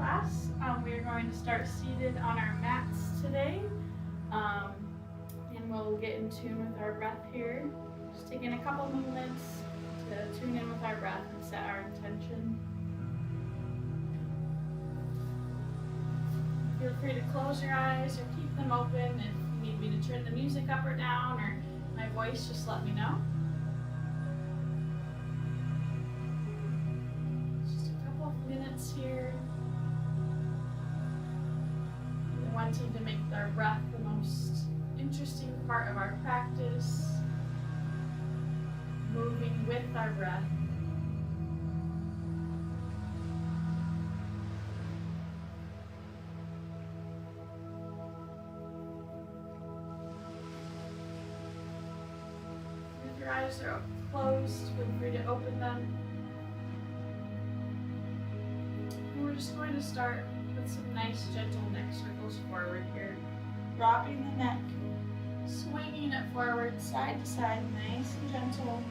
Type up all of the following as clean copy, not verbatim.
class. We are going to start seated on our mats today. And we'll get in tune with our breath here. Just taking a couple moments to tune in with our breath and set our intention. Feel free to close your eyes or keep them open. If you need me to turn the music up or down or my voice, just let me know. Just a couple of minutes here. We're wanting to make our breath the most interesting part of our practice. Moving with our breath. If your eyes are closed, feel free to open them. And we're just going to start with some nice gentle neck circles forward here. Dropping the neck, swinging it forward, side to side, nice and gentle.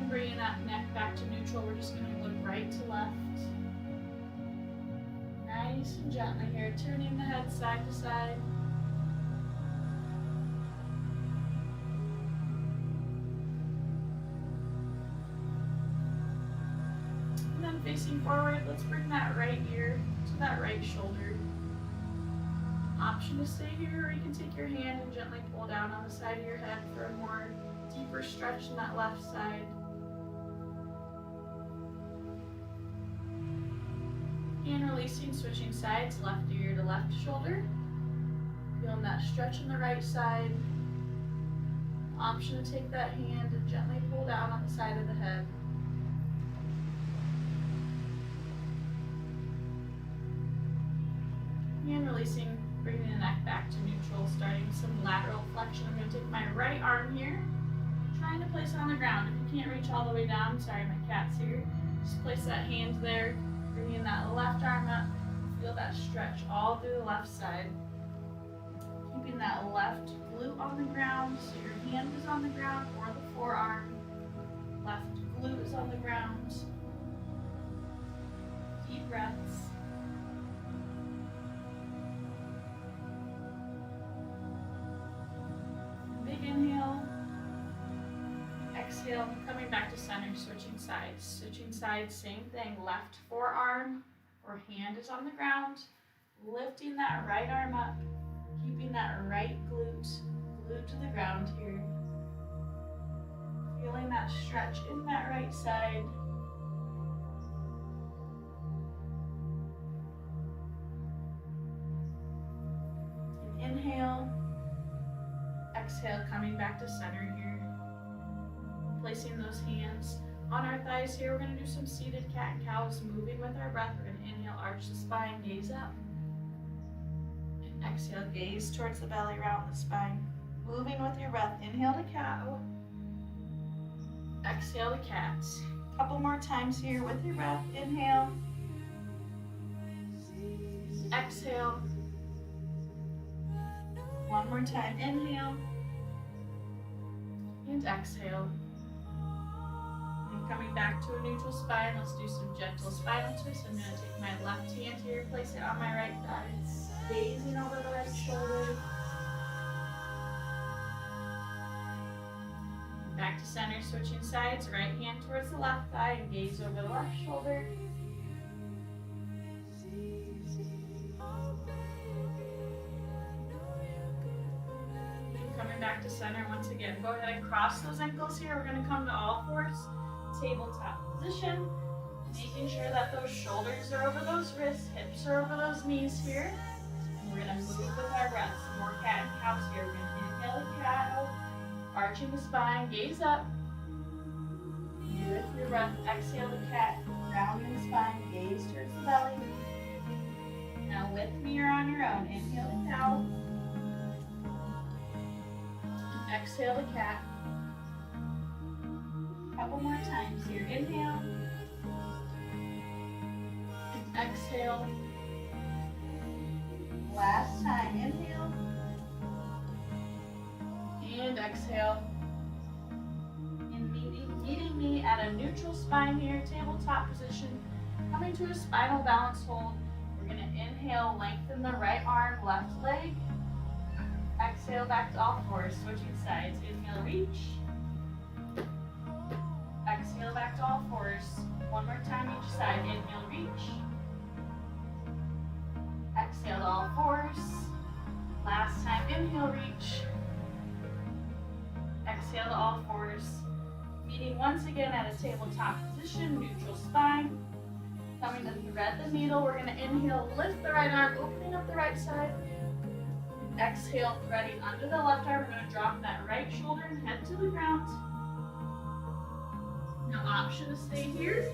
Bringing that neck back to neutral, we're just going to look right to left. Nice and gently here, turning the head side to side. And then facing forward, let's bring that right ear to that right shoulder. Option to stay here, or you can take your hand and gently pull down on the side of your head for a more deeper stretch in that left side. And releasing, switching sides, left ear to left shoulder. Feeling that stretch on the right side. Option to take that hand and gently pull down on the side of the head. And releasing, bringing the neck back to neutral, starting some lateral flexion. I'm going to take my right arm here, trying to place it on the ground. If you can't reach all the way down, sorry, my cat's here. Just place that hand there. Bringing that left arm up, feel that stretch all through the left side. Keeping that left glute on the ground, so your hand is on the ground or the forearm. Left glute is on the ground. Deep breaths. Big inhale. Exhale, coming back to center, switching sides. Switching sides, same thing. Left forearm or hand is on the ground. Lifting that right arm up. Keeping that right glute glued to the ground here. Feeling that stretch in that right side. And inhale. Exhale, coming back to center here. Placing those hands on our thighs here. We're going to do some seated cat and cows, moving with our breath. We're going to inhale, arch the spine, gaze up. And exhale, gaze towards the belly, round the spine. Moving with your breath. Inhale to cow. Exhale to cat. Couple more times here with your breath. Inhale. Exhale. One more time. Inhale. And exhale. Coming back to a neutral spine, let's do some gentle spinal twists. I'm going to take my left hand here, place it on my right thigh, gazing over the right shoulder. Back to center, switching sides, right hand towards the left thigh and gaze over the left shoulder. And coming back to center once again. Go ahead and cross those ankles here. We're going to come to all fours. Tabletop position, making sure that those shoulders are over those wrists, hips are over those knees here. And we're going to move with our breath. Some more cat and cows here. We're going to inhale the cat, arching the spine, gaze up. And with your breath, exhale the cat, rounding the spine, gaze towards the belly. Now with me or on your own, inhale the cow. And exhale the cat. Couple more times here. Inhale. And exhale. Last time. Inhale. And exhale. a neutral spine here, tabletop position. Coming to a spinal balance hold. We're gonna inhale, lengthen the right arm, left leg. Exhale back to all fours, switching sides. Inhale, reach. Exhale back to all fours. One more time each side. Inhale, reach. Exhale to all fours. Last time, inhale, reach. Exhale to all fours. Meeting once again at a tabletop position, neutral spine. Coming to thread the needle, we're going to inhale, lift the right arm, opening up the right side. Exhale, threading under the left arm. We're going to drop that right shoulder and head to the ground. Now, option to stay here,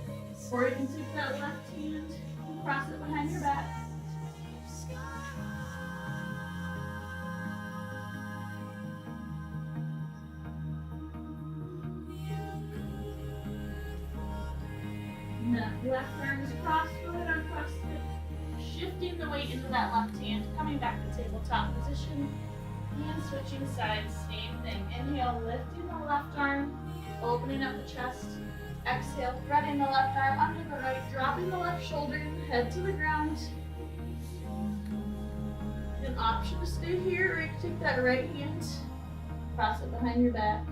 or you can take that left hand and cross it behind your back. The left arm is crossed, go ahead and uncross it. Shifting the weight into that left hand, coming back to tabletop position. And switching sides, same thing. Inhale, lifting the left arm, opening up the chest. Exhale, threading the left arm under the right, dropping the left shoulder, head to the ground. An option to stay here, or you can take that right hand, cross it behind your back.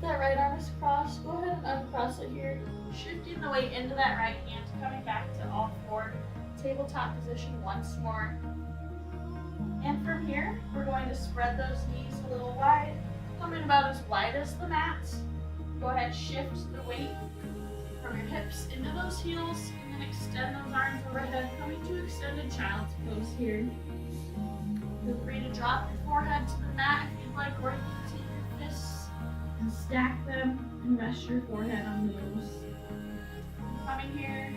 That right arm is crossed, go ahead and uncross it here. Shifting the weight into that right hand, coming back to all four, tabletop position once more. And from here, we're going to spread those knees a little wide, coming about as wide as the mat. Go ahead, shift the weight from your hips into those heels, and then extend those arms overhead, coming to extended child's pose here. Feel free to drop your forehead to the mat if you'd like, or you can take your fists and stack them and rest your forehead on those. Coming here,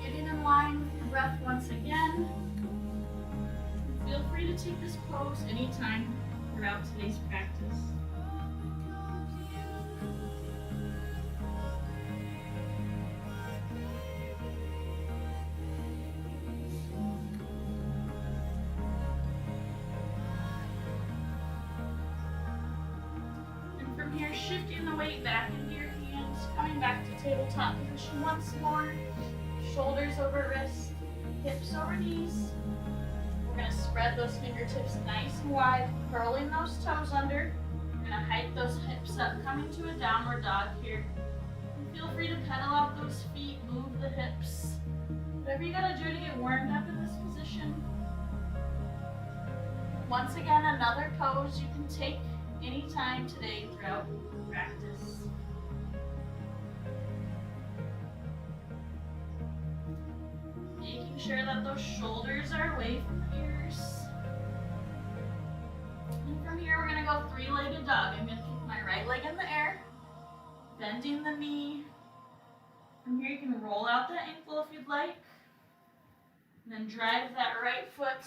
getting in line with your breath once again. Feel free to take this pose anytime throughout today's practice. Here, shifting the weight back into your hands, coming back to tabletop position once more. Shoulders over wrists, hips over knees. We're going to spread those fingertips nice and wide, curling those toes under. We're going to hike those hips up, coming to a downward dog here. And feel free to pedal out those feet, move the hips. Whatever you got to do to get warmed up in this position. Once again, another pose you can take anytime today throughout practice. Making sure that those shoulders are away from the ears. And from here, we're going to go three-legged dog. I'm going to keep my right leg in the air, bending the knee. From here, you can roll out the ankle if you'd like. And then drive that right foot.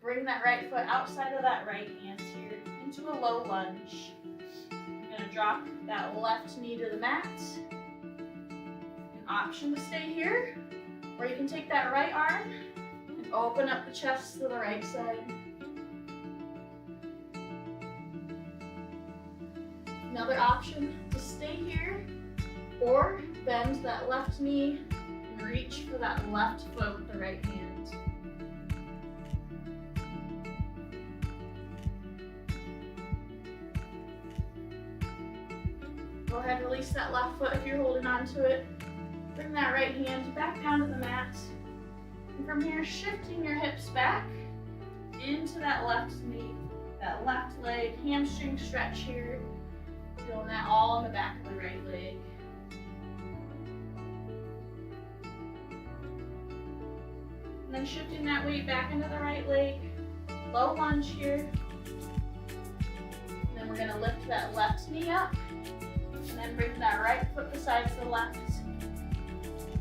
Bring that right foot outside of that right hand here into a low lunge. You're going to drop that left knee to the mat. An option to stay here, or you can take that right arm and open up the chest to the right side. Another option to stay here, or bend that left knee and reach for that left foot with the right hand. Go ahead and release that left foot if you're holding on to it. Bring that right hand back down to the mat. And from here, shifting your hips back into that left knee, that left leg, hamstring stretch here. Feeling that all on the back of the right leg. And then shifting that weight back into the right leg. Low lunge here. And then we're going to lift that left knee up. And then bring that right foot beside the left.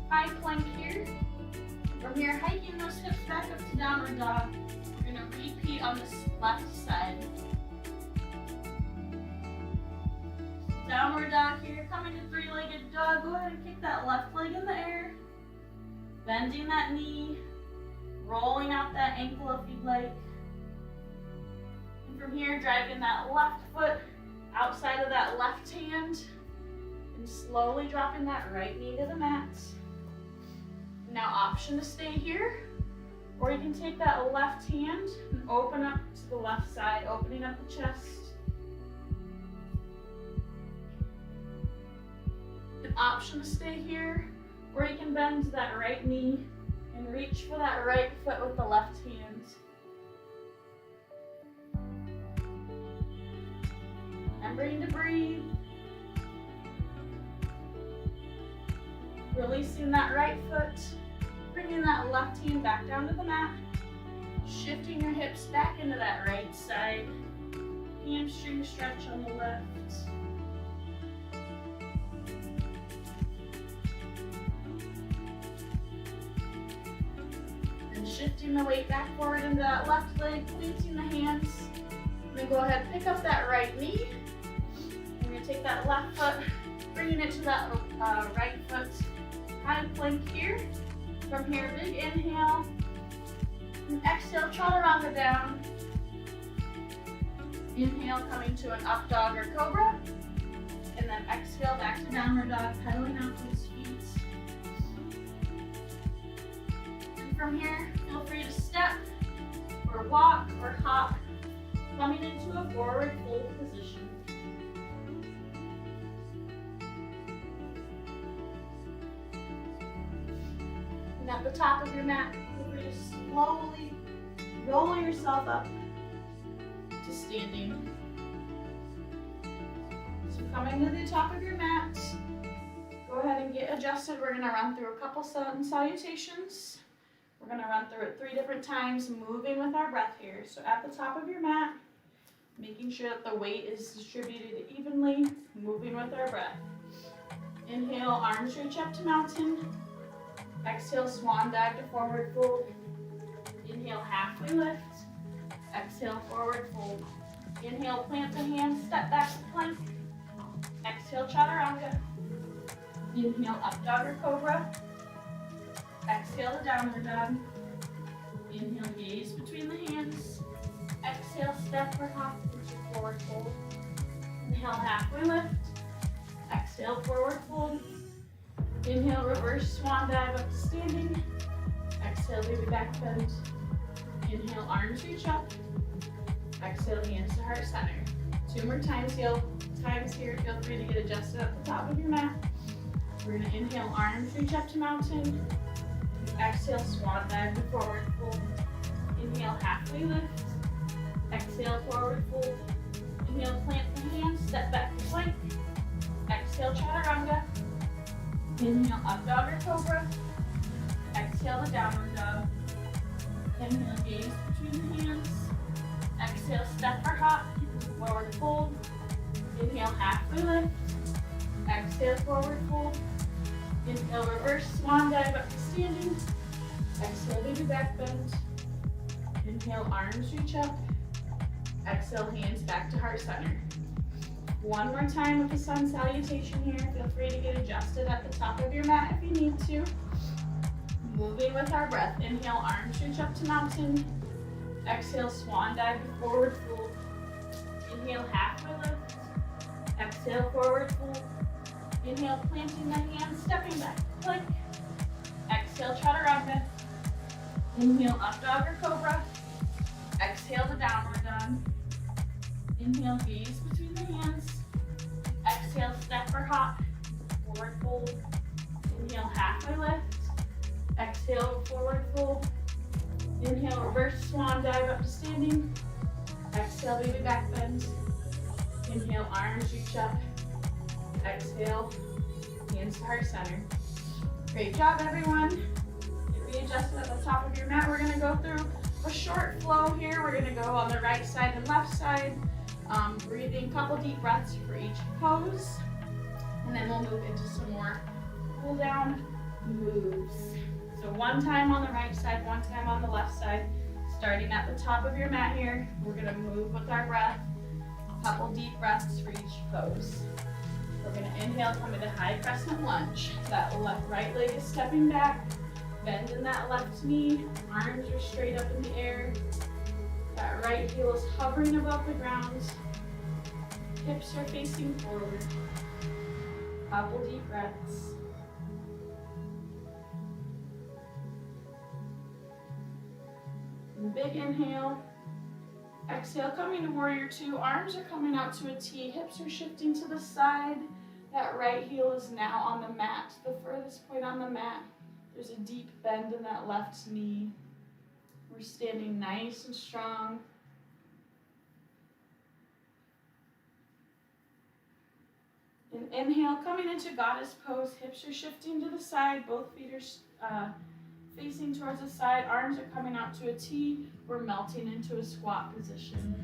High plank here. From here, hiking those hips back up to downward dog. We're going to repeat on this left side. Downward dog here. coming to three-legged dog, go ahead and kick that left leg in the air. Bending that knee, rolling out that ankle if you'd like. And from here, driving that left foot outside of that left hand and slowly dropping that right knee to the mat. Now option to stay here, or you can take that left hand and open up to the left side, opening up the chest. An option to stay here, or you can bend that right knee and reach for that right foot with the left hand. Remembering to breathe. Releasing that right foot, bringing that left hand back down to the mat, shifting your hips back into that right side, hamstring stretch on the left. And shifting the weight back forward into that left leg, planting the hands. Then go ahead and pick up that right knee. We're going to take that left foot, bringing it to that right foot. Kind of plank here. From here, big inhale. And exhale, chaturanga down. Inhale, coming to an up dog or cobra. And then exhale, back to downward dog, pedaling out those feet. And from here, feel free to step or walk or hop, coming into a forward fold position. And at the top of your mat, feel free to slowly roll yourself up to standing. So coming to the top of your mat, go ahead and get adjusted. We're going to run through a couple sun salutations. We're going to run through it 3 different times, moving with our breath here. So at the top of your mat, making sure that the weight is distributed evenly, moving with our breath. Inhale, arms reach up to mountain. Exhale, swan dive to forward fold. Inhale, halfway lift. Exhale, forward fold. Inhale, plant the hands, step back to plank. Exhale, chaturanga. Inhale, up dog or cobra. Exhale to downward dog. Inhale, gaze between the hands. Exhale, step or hop into forward fold. Inhale, halfway lift. Exhale, forward fold. Inhale, reverse swan dive up to standing. Exhale, baby back bend. Inhale, arms reach up. Exhale, hands to heart center. 2 more times here. Feel free to get adjusted at the top of your mat. We're going to inhale, arms reach up to mountain. Exhale, swan dive to forward fold. Inhale, halfway lift. Exhale, forward fold. Inhale, plant the hands, step back to plank. Exhale, chaturanga. Inhale, up dog or cobra. Exhale to downward dog. Inhale, gaze between the hands. Exhale, step or hop, forward fold. Inhale, halfway lift. Exhale, forward fold. Inhale, reverse swan dive up to standing. Exhale, baby back bend. Inhale, arms reach up. Exhale, hands back to heart center. 1 more time with the sun salutation here. Feel free to get adjusted at the top of your mat if you need to. Moving with our breath. Inhale, arms reach up to mountain. Exhale, swan dive to forward fold. Inhale, halfway lift. Exhale, forward fold. Inhale, planting the hands, stepping back, plank. Exhale, chaturanga. Inhale, up dog or cobra. Exhale to downward dog. Inhale, gaze between the hands. Exhale, step or hop, forward fold. Inhale, halfway lift. Exhale, forward fold. Inhale, reverse swan dive up to standing. Exhale, baby back bend. Inhale, arms reach up. Exhale, hands to heart center. Great job, everyone. Get readjusted at the top of your mat. We're going to go through a short flow here. We're going to go on the right side and left side. Breathing a couple deep breaths for each pose. And then we'll move into some more cool down moves. So 1 time on the right side, 1 time on the left side. Starting at the top of your mat here, we're going to move with our breath. A couple deep breaths for each pose. We're gonna inhale, come into high crescent lunge. That right leg is stepping back. Bend in that left knee. Arms are straight up in the air. That right heel is hovering above the ground. Hips are facing forward. Couple deep breaths. Big inhale. Exhale, coming to warrior two. Arms are coming out to a T. Hips are shifting to the side. That right heel is now on the mat, the furthest point on the mat. There's a deep bend in that left knee. We're standing nice and strong. And inhale, coming into goddess pose. Hips are shifting to the side. Both feet are facing towards the side. Arms are coming out to a T. We're melting into a squat position.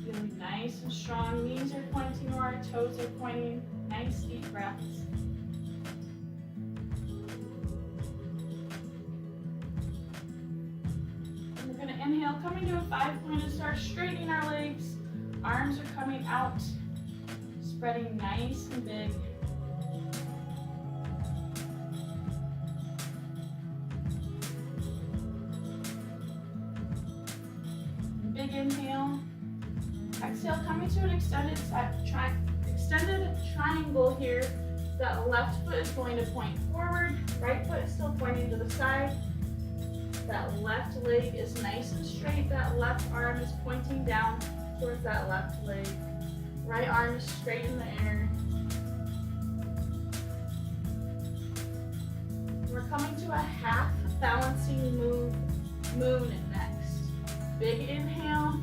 Feeling nice and strong. Knees are pointing where our toes are pointing. Nice deep breaths. And we're going to inhale, coming to a 5-point and start straightening our legs. Arms are coming out, spreading nice and big. Big inhale. Exhale, coming to an extended triangle here. That left foot is going to point forward. Right foot is still pointing to the side. That left leg is nice and straight. That left arm is pointing down towards that left leg. Right arm is straight in the air. We're coming to a half balancing moon next. Big inhale.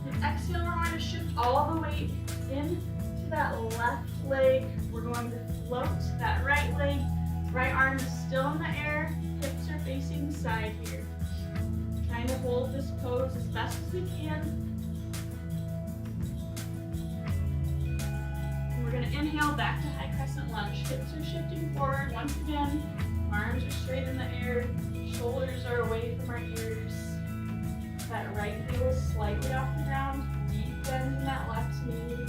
And exhale, we're going to shift all the weight into that left leg. We're going to float that right leg. Right arm is still in the air. Hips are facing the side here. Trying to hold this pose as best as we can. And we're going to inhale back to high crescent lunge. Hips are shifting forward once again. Arms are straight in the air. Shoulders are away from our ears. That right heel is slightly off the ground. Deep bend in that left knee.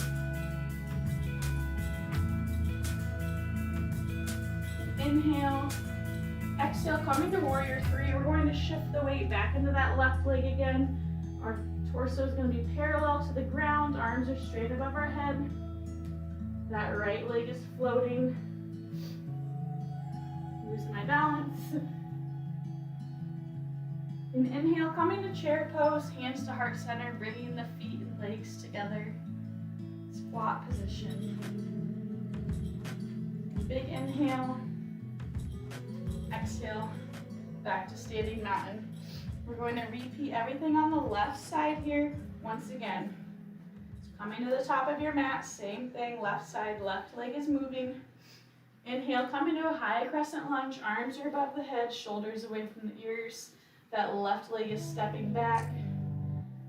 Inhale. Exhale, coming to warrior three. We're going to shift the weight back into that left leg again. Our torso is going to be parallel to the ground. Arms are straight above our head. That right leg is floating. Losing my balance. And inhale, coming to chair pose, hands to heart center, bringing the feet and legs together. Squat position. Big inhale. Exhale, back to standing mountain. We're going to repeat everything on the left side here once again. So coming to the top of your mat, same thing, left side, left leg is moving. Inhale, coming to a high crescent lunge, arms are above the head, shoulders away from the ears. That left leg is stepping back.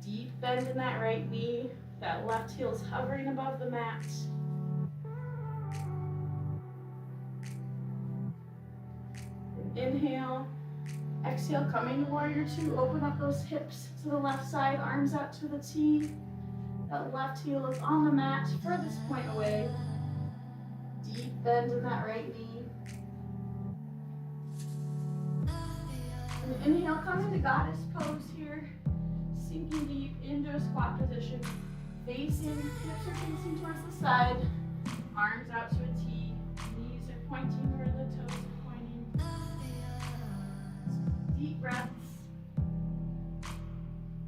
Deep bend in that right knee. That left heel is hovering above the mat. Inhale. Exhale, coming to warrior two. Open up those hips to the left side, arms out to the T. That left heel is on the mat, furthest point away. Deep bend in that right knee. And inhale, coming to goddess pose here. Sinking deep into a squat position. Facing, hips are facing towards the side. Arms out to a T. Knees are pointing where the toes are pointing. Deep breaths.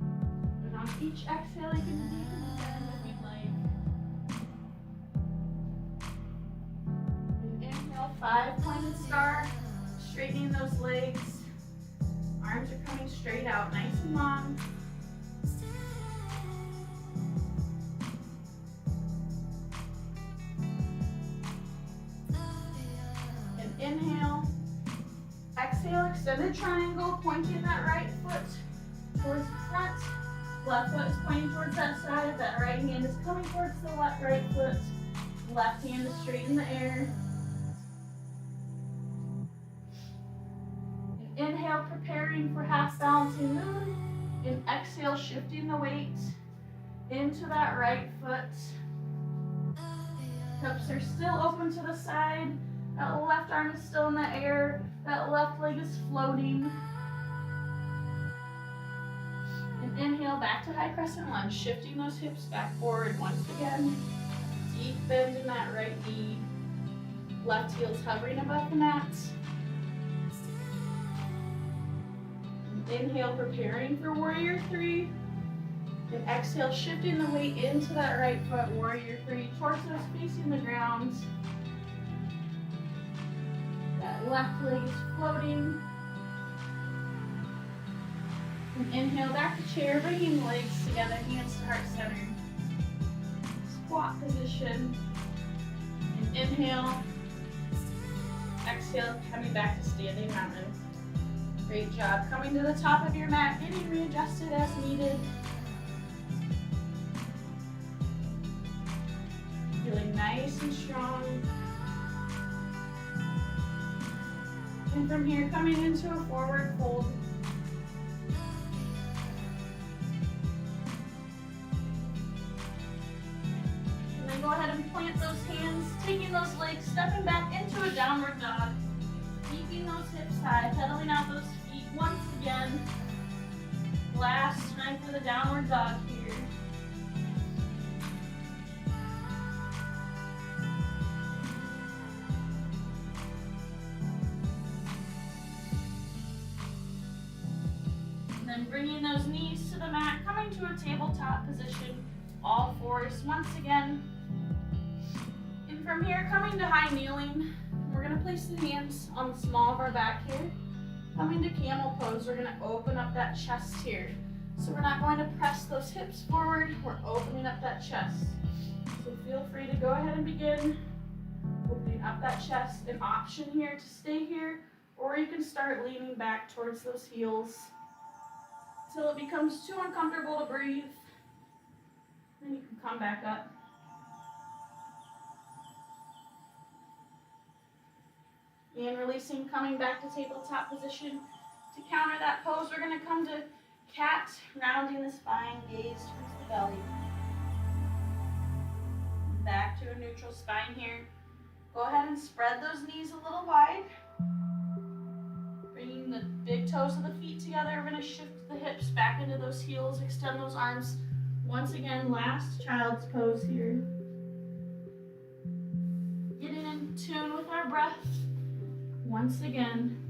And on each exhale, you can deepen the bend if you'd like. And inhale, 5-pointed star. Straightening those legs. Arms are coming straight out, nice and long. And inhale. Exhale, extended triangle, pointing that right foot towards the front. Left foot is pointing towards that side. That right hand is coming towards the right foot. Left hand is straight in the air. Inhale, preparing for half balancing moon. And exhale, shifting the weight into that right foot. Hips are still open to the side. That left arm is still in the air. That left leg is floating. And inhale back to high crescent lunge, shifting those hips back forward once again. Deep bend in that right knee. Left heel's hovering above the mat. Inhale, preparing for warrior three. And exhale, shifting the weight into that right foot, warrior three. Torso facing the ground. That left leg is floating. And inhale, back to chair, bringing the legs together, hands to heart center. Squat position. And inhale. Exhale, coming back to standing mountain. Great job. Coming to the top of your mat, getting readjusted as needed. Feeling nice and strong. And from here, coming into a forward fold. And then go ahead and plant those hands, taking those legs, stepping back into a downward dog. Keeping those hips high, pedaling out those feet once again. Last time for the downward dog here. And then bringing those knees to the mat, coming to a tabletop position, all fours once again. And from here, coming to high kneeling. We're going to place the hands on the small of our back here. Coming to camel pose, we're going to open up that chest here. So we're not going to press those hips forward, we're opening up that chest. So feel free to go ahead and begin opening up that chest. An option here to stay here, or you can start leaning back towards those heels until it becomes too uncomfortable to breathe. Then you can come back up. And releasing, coming back to tabletop position. To counter that pose, we're going to come to cat, rounding the spine, gaze towards the belly. Back to a neutral spine here. Go ahead and spread those knees a little wide. Bringing the big toes of the feet together, we're going to shift the hips back into those heels, extend those arms. Once again, last child's pose here. Getting in tune with our breath. Once again.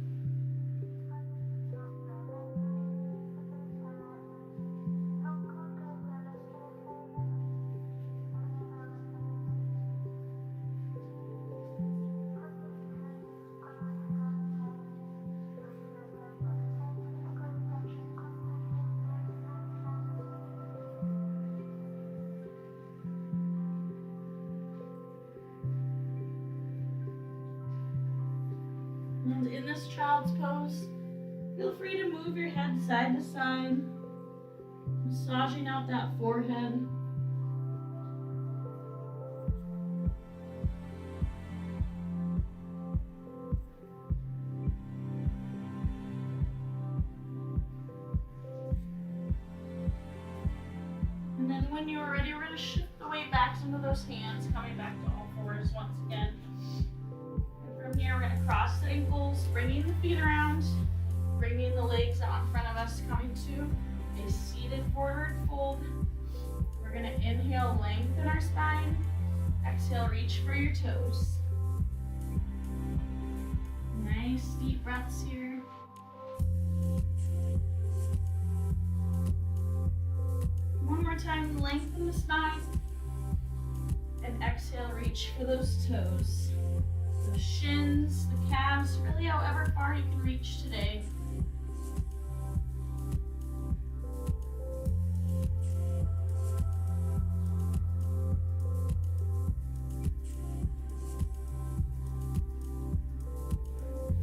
And in this child's pose, feel free to move your head side to side, massaging out that forehead. And then when you are ready, we're going to shift the weight back into those hands, coming back to all fours once again. From here, we're going to cross the ankles, bringing the feet around, bringing the legs out in front of us, coming to a seated forward fold. We're going to inhale, lengthen our spine. Exhale, reach for your toes. Nice deep breaths here. One more time, lengthen the spine. And exhale, reach for those toes. The shins, the calves, really however far you can reach today.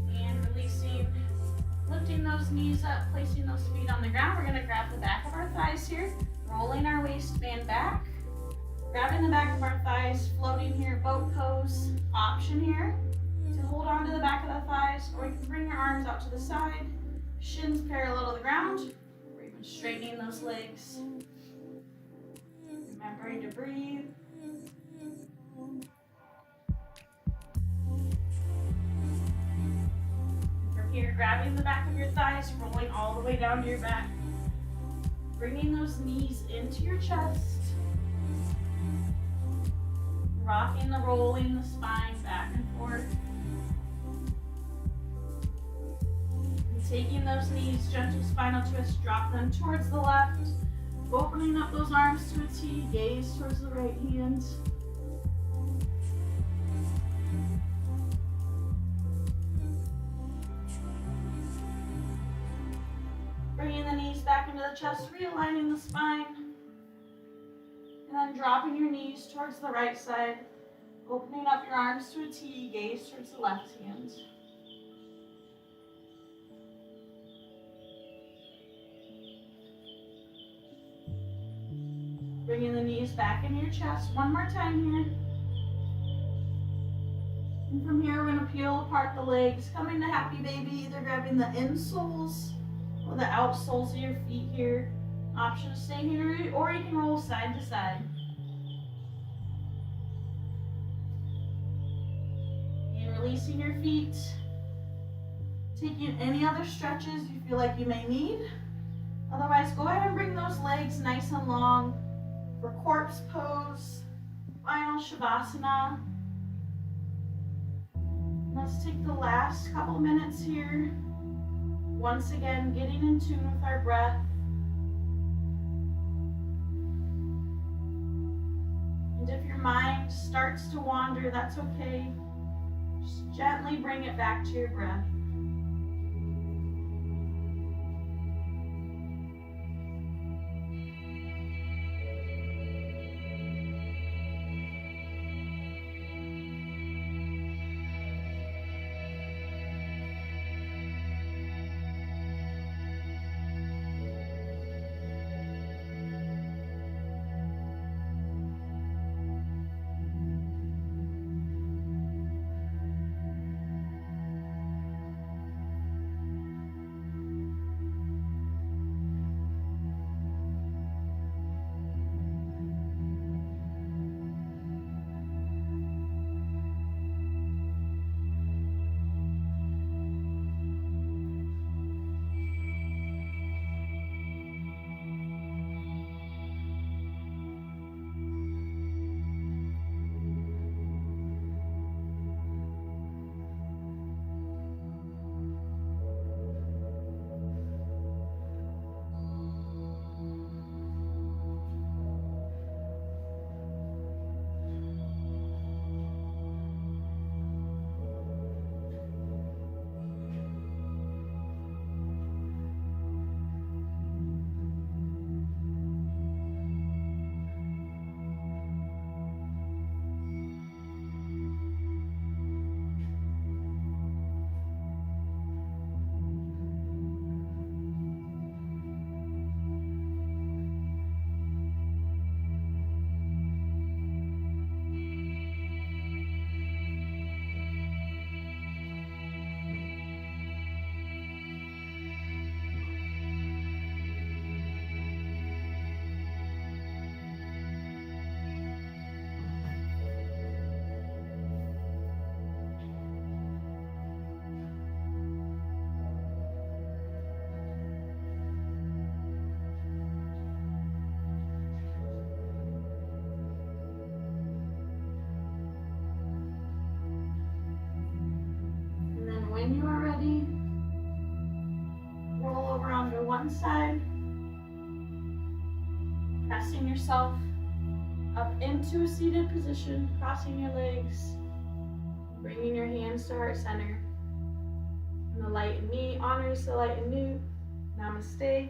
And releasing, lifting those knees up, placing those feet on the ground. We're going to grab the back of our thighs here, rolling our waistband back. Grabbing the back of our thighs, floating here, boat pose. Option here to hold on to the back of the thighs, or you can bring your arms out to the side, shins parallel to the ground, or even straightening those legs. Remembering to breathe. You're grabbing the back of your thighs, rolling all the way down to your back. Bringing those knees into your chest. Rocking the rolling the spine back and forth. And taking those knees, gentle spinal twist, drop them towards the left. Opening up those arms to a T, gaze towards the right hand. Bringing the knees back into the chest, realigning the spine. And then dropping your knees towards the right side. Opening up your arms to a T, gaze towards the left hand. Bringing the knees back into your chest. One more time here. And from here, we're going to peel apart the legs. Coming to happy baby, either grabbing the insoles or the outsoles of your feet here. Option to stay here, or you can roll side to side. And releasing your feet. Taking any other stretches you feel like you may need. Otherwise, go ahead and bring those legs nice and long for corpse pose, final Shavasana. Let's take the last couple minutes here. Once again, getting in tune with our breath. And if your mind starts to wander, that's okay. Just gently bring it back to your breath. When you are ready, roll over onto one side, pressing yourself up into a seated position, crossing your legs, bringing your hands to heart center. And the light in me honors the light in you. Namaste.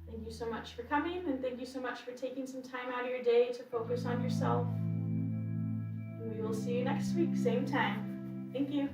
Thank you so much for coming, and thank you so much for taking some time out of your day to focus on yourself. And we will see you next week, same time. Thank you.